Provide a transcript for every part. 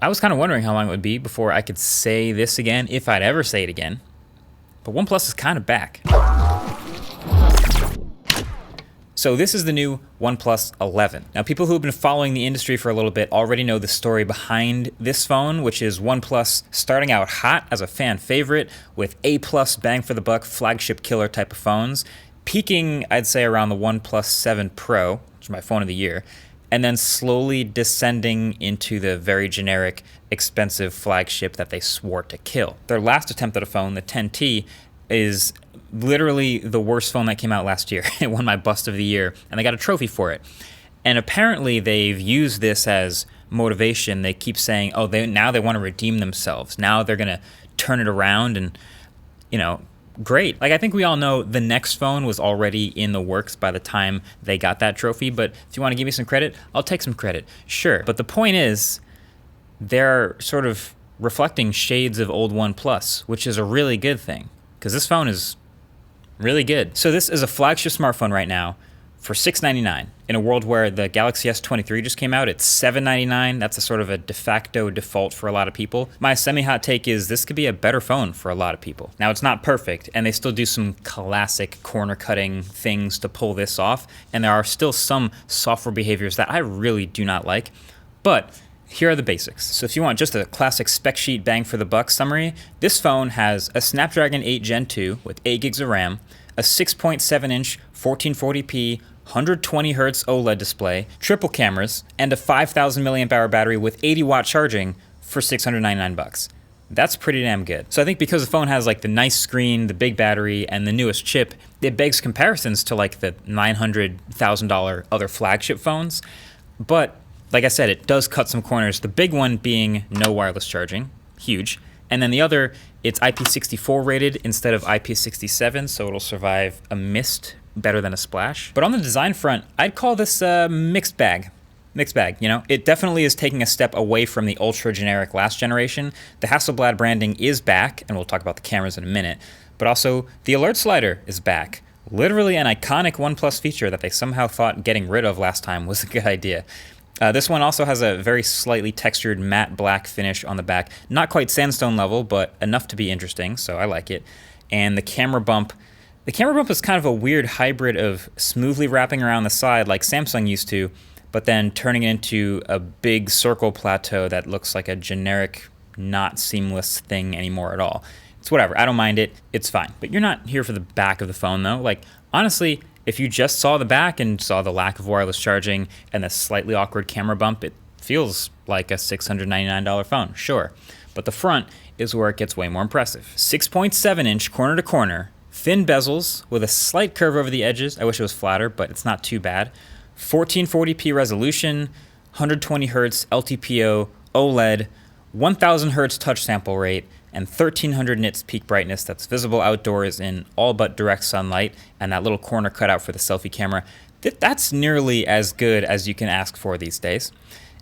I was kind of wondering how long it would be before I could say this again, if I'd ever say it again. But OnePlus is kind of back. So this is the new OnePlus 11. Now, people who have been following the industry for a little bit already know the story behind this phone, which is OnePlus starting out hot as a fan favorite with A+ bang for the buck flagship killer type of phones, peaking, I'd say, around the OnePlus 7 Pro, which is my phone of the year, and then slowly descending into the very generic, expensive flagship that they swore to kill. Their last attempt at a phone, the 10T, is literally the worst phone that came out last year. It won my bust of the year, and they got a trophy for it. And apparently they've used this as motivation. They keep saying, oh, now they want to redeem themselves. Now they're going to turn it around and, great. Like, I think we all know the next phone was already in the works by the time they got that trophy, but if you want to give me some credit, I'll take some credit. Sure. But the point is, they're sort of reflecting shades of old OnePlus, which is a really good thing, because this phone is really good. So this is a flagship smartphone right now for $699. In a world where the Galaxy S23 just came out, it's $799. That's a sort of a de facto default for a lot of people. My semi-hot take is this could be a better phone for a lot of people. Now, it's not perfect, and they still do some classic corner-cutting things to pull this off, and there are still some software behaviors that I really do not like, but here are the basics. So if you want just a classic spec sheet bang for the buck summary, this phone has a Snapdragon 8 Gen 2 with 8 gigs of RAM, a 6.7-inch 1440p 120Hz OLED display, triple cameras, and a 5,000 milliamp hour battery with 80-watt charging for $699. That's pretty damn good. So I think because the phone has like the nice screen, the big battery, and the newest chip, it begs comparisons to like the $900,000 other flagship phones. But like I said, it does cut some corners. The big one being no wireless charging, huge. And then the other, it's IP64 rated instead of IP67, so it'll survive a mist better than a splash. But on the design front, I'd call this a mixed bag. Mixed bag, It definitely is taking a step away from the ultra generic last generation. The Hasselblad branding is back, and we'll talk about the cameras in a minute. But also, the alert slider is back. Literally an iconic OnePlus feature that they somehow thought getting rid of last time was a good idea. This one also has a very slightly textured matte black finish on the back. Not quite sandstone level, but enough to be interesting, so I like it. And the camera bump is kind of a weird hybrid of smoothly wrapping around the side like Samsung used to, but then turning it into a big circle plateau that looks like a generic, not seamless thing anymore at all. It's whatever. I don't mind it. It's fine. But you're not here for the back of the phone, though. Like, honestly, if you just saw the back and saw the lack of wireless charging and the slightly awkward camera bump, it feels like a $699 phone, sure. But the front is where it gets way more impressive. 6.7-inch corner-to-corner, thin bezels with a slight curve over the edges. I wish it was flatter, but it's not too bad. 1440p resolution, 120Hz LTPO, OLED, 1000 Hz touch sample rate, and 1300 nits peak brightness that's visible outdoors in all but direct sunlight, and that little corner cutout for the selfie camera. That's nearly as good as you can ask for these days.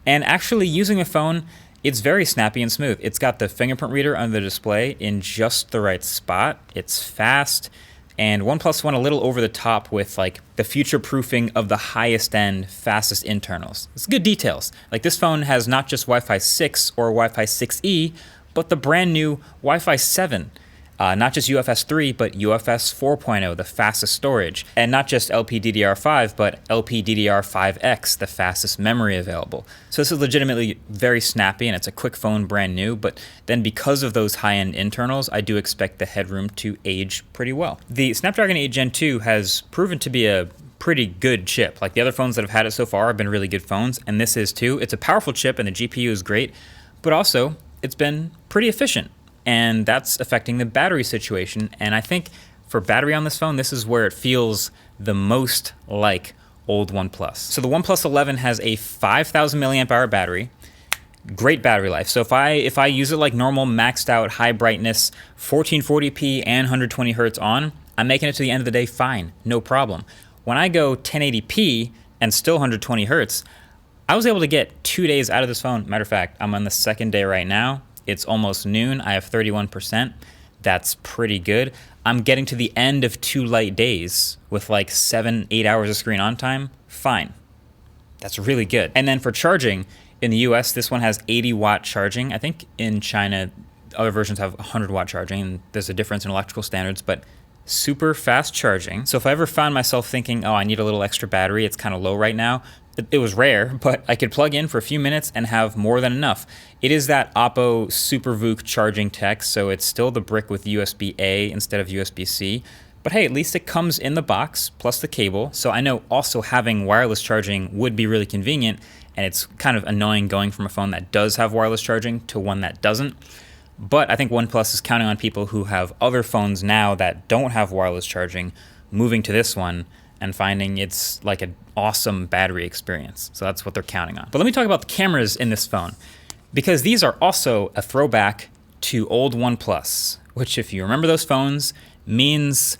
And actually using the phone, it's very snappy and smooth. It's got the fingerprint reader under the display in just the right spot. It's fast, and OnePlus went a little over the top with like the future proofing of the highest end, fastest internals. It's good details. Like, this phone has not just Wi-Fi 6 or Wi-Fi 6E, but the brand new Wi-Fi 7. Not just UFS 3, but UFS 4.0, the fastest storage. And not just LPDDR5, but LPDDR5X, the fastest memory available. So this is legitimately very snappy, and it's a quick phone, brand new. But then because of those high-end internals, I do expect the headroom to age pretty well. The Snapdragon 8 Gen 2 has proven to be a pretty good chip. Like, the other phones that have had it so far have been really good phones, and this is too. It's a powerful chip, and the GPU is great, but also it's been pretty efficient. And that's affecting the battery situation. And I think for battery on this phone, this is where it feels the most like old OnePlus. So the OnePlus 11 has a 5,000 milliamp hour battery. Great battery life. So if I use it like normal, maxed out, high brightness, 1440p and 120 hertz on, I'm making it to the end of the day fine, no problem. When I go 1080p and still 120 hertz, I was able to get 2 days out of this phone. Matter of fact, I'm on the second day right now. It's almost noon. I have 31%. That's pretty good. I'm getting to the end of 2 light days with like 7-8 hours of screen on time. Fine. That's really good. And then for charging, In the US, this one has 80-watt charging. I think in China, other versions have 100-watt charging, and there's a difference in electrical standards, but super fast charging. So if I ever found myself thinking, oh, I need a little extra battery, it's kind of low right now, it was rare, but I could plug in for a few minutes and have more than enough. It is that Oppo SuperVOOC charging tech, so it's still the brick with USB-A instead of USB-C. But hey, at least it comes in the box, plus the cable. So I know also having wireless charging would be really convenient, and it's kind of annoying going from a phone that does have wireless charging to one that doesn't. But I think OnePlus is counting on people who have other phones now that don't have wireless charging, moving to this one and finding it's like an awesome battery experience. So that's what they're counting on. But let me talk about the cameras in this phone, because these are also a throwback to old OnePlus, which, if you remember those phones, means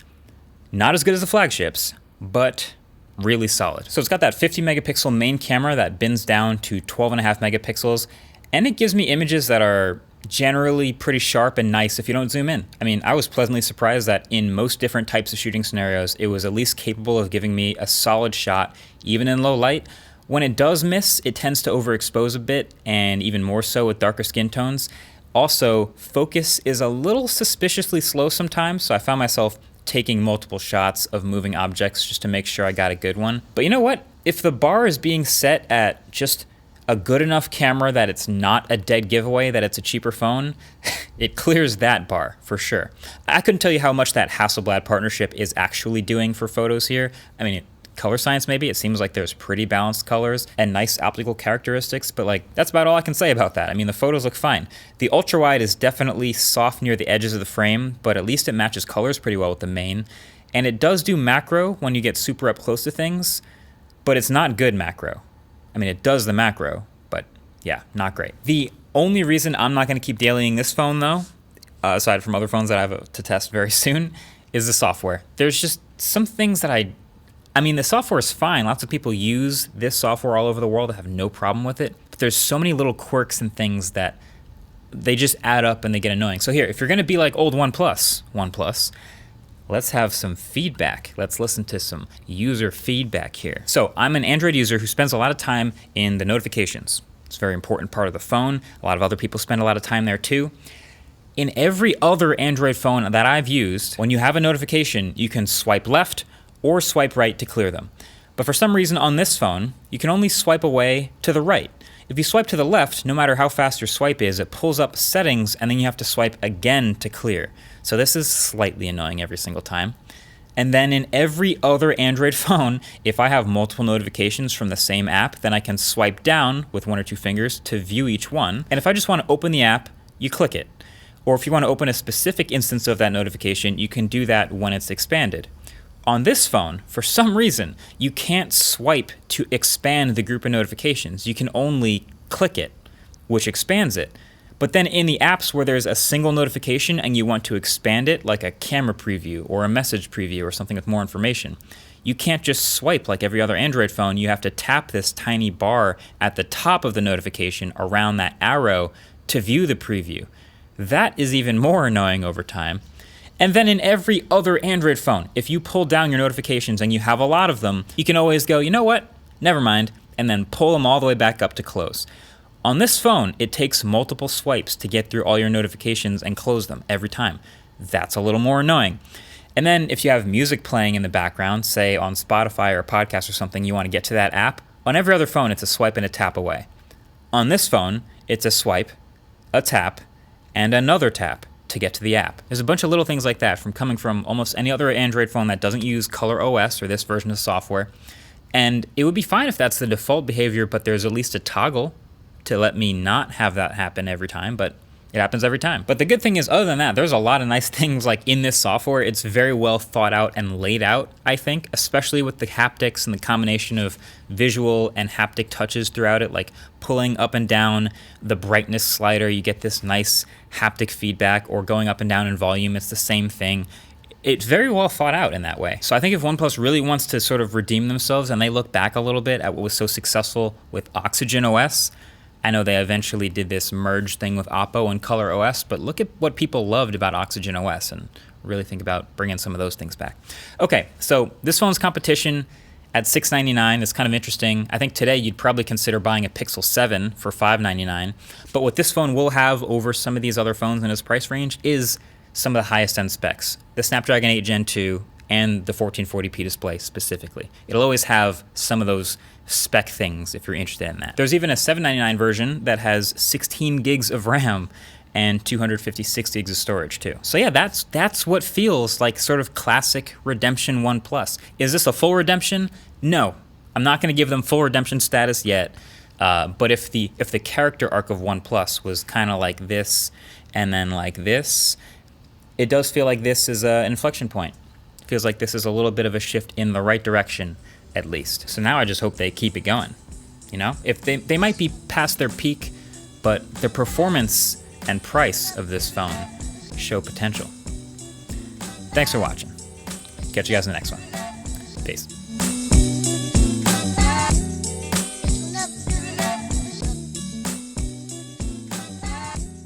not as good as the flagships, but really solid. So it's got that 50 megapixel main camera that bends down to 12.5 megapixels, and it gives me images that are generally pretty sharp and nice if you don't zoom in. I mean, I was pleasantly surprised that in most different types of shooting scenarios, it was at least capable of giving me a solid shot, even in low light. When it does miss, it tends to overexpose a bit, and even more so with darker skin tones. Also, focus is a little suspiciously slow sometimes, so I found myself taking multiple shots of moving objects just to make sure I got a good one. But you know what? If the bar is being set at just a good enough camera that it's not a dead giveaway that it's a cheaper phone, it clears that bar for sure. I couldn't tell you how much that Hasselblad partnership is actually doing for photos here. I mean, color science maybe, it seems like there's pretty balanced colors and nice optical characteristics, but like that's about all I can say about that. I mean, the photos look fine. The ultra wide is definitely soft near the edges of the frame, but at least it matches colors pretty well with the main. And it does do macro when you get super up close to things, but it's not good macro. I mean, it does the macro, but yeah, not great. The only reason I'm not going to keep dailying this phone, though, aside from other phones that I have to test very soon, is the software. There's just some things that I mean, the software is fine. Lots of people use this software all over the world. I have no problem with it. But there's so many little quirks and things that they just add up and they get annoying. So here, if you're going to be like old OnePlus, let's have some feedback. Let's listen to some user feedback here. So I'm an Android user who spends a lot of time in the notifications. It's a very important part of the phone. A lot of other people spend a lot of time there too. In every other Android phone that I've used, when you have a notification, you can swipe left or swipe right to clear them. But for some reason on this phone, you can only swipe away to the right. If you swipe to the left, no matter how fast your swipe is, it pulls up settings and then you have to swipe again to clear. So this is slightly annoying every single time. And then in every other Android phone, if I have multiple notifications from the same app, then I can swipe down with one or two fingers to view each one. And if I just want to open the app, you click it. Or if you want to open a specific instance of that notification, you can do that when it's expanded. On this phone, for some reason, you can't swipe to expand the group of notifications. You can only click it, which expands it. But then in the apps where there's a single notification and you want to expand it, like a camera preview or a message preview or something with more information, you can't just swipe like every other Android phone. You have to tap this tiny bar at the top of the notification around that arrow to view the preview. That is even more annoying over time. And then in every other Android phone, if you pull down your notifications and you have a lot of them, you can always go, you know what, never mind, and then pull them all the way back up to close. On this phone, it takes multiple swipes to get through all your notifications and close them every time. That's a little more annoying. And then if you have music playing in the background, say on Spotify or a podcast or something, you want to get to that app, on every other phone, it's a swipe and a tap away. On this phone, it's a swipe, a tap, and another tap to get to the app. There's a bunch of little things like that from coming from almost any other Android phone that doesn't use Color OS or this version of software. And it would be fine if that's the default behavior, but there's at least a toggle to let me not have that happen every time, but it happens every time. But the good thing is, other than that, there's a lot of nice things like in this software. It's very well thought out and laid out, I think, especially with the haptics and the combination of visual and haptic touches throughout it, like pulling up and down the brightness slider, you get this nice haptic feedback, or going up and down in volume, it's the same thing. It's very well thought out in that way. So I think if OnePlus really wants to sort of redeem themselves and they look back a little bit at what was so successful with Oxygen OS, I know they eventually did this merge thing with Oppo and Color OS, but look at what people loved about Oxygen OS and really think about bringing some of those things back. Okay, so this phone's competition, At $699, it's kind of interesting. I think today you'd probably consider buying a Pixel 7 for $599. But what this phone will have over some of these other phones in its price range is some of the highest end specs. The Snapdragon 8 Gen 2 and the 1440p display specifically. It'll always have some of those spec things if you're interested in that. There's even a $799 version that has 16 gigs of RAM and 256 gigs of storage too. So yeah, that's what feels like sort of classic redemption OnePlus. Is this a full redemption? No, I'm not going to give them full redemption status yet. But if the character arc of OnePlus was kind of like this and then like this, it does feel like this is an inflection point. It feels like this is a little bit of a shift in the right direction, at least. So now I just hope they keep it going. You know, if they might be past their peak, but the performance and price of this phone show potential. Thanks for watching. Catch you guys in the next one. Peace.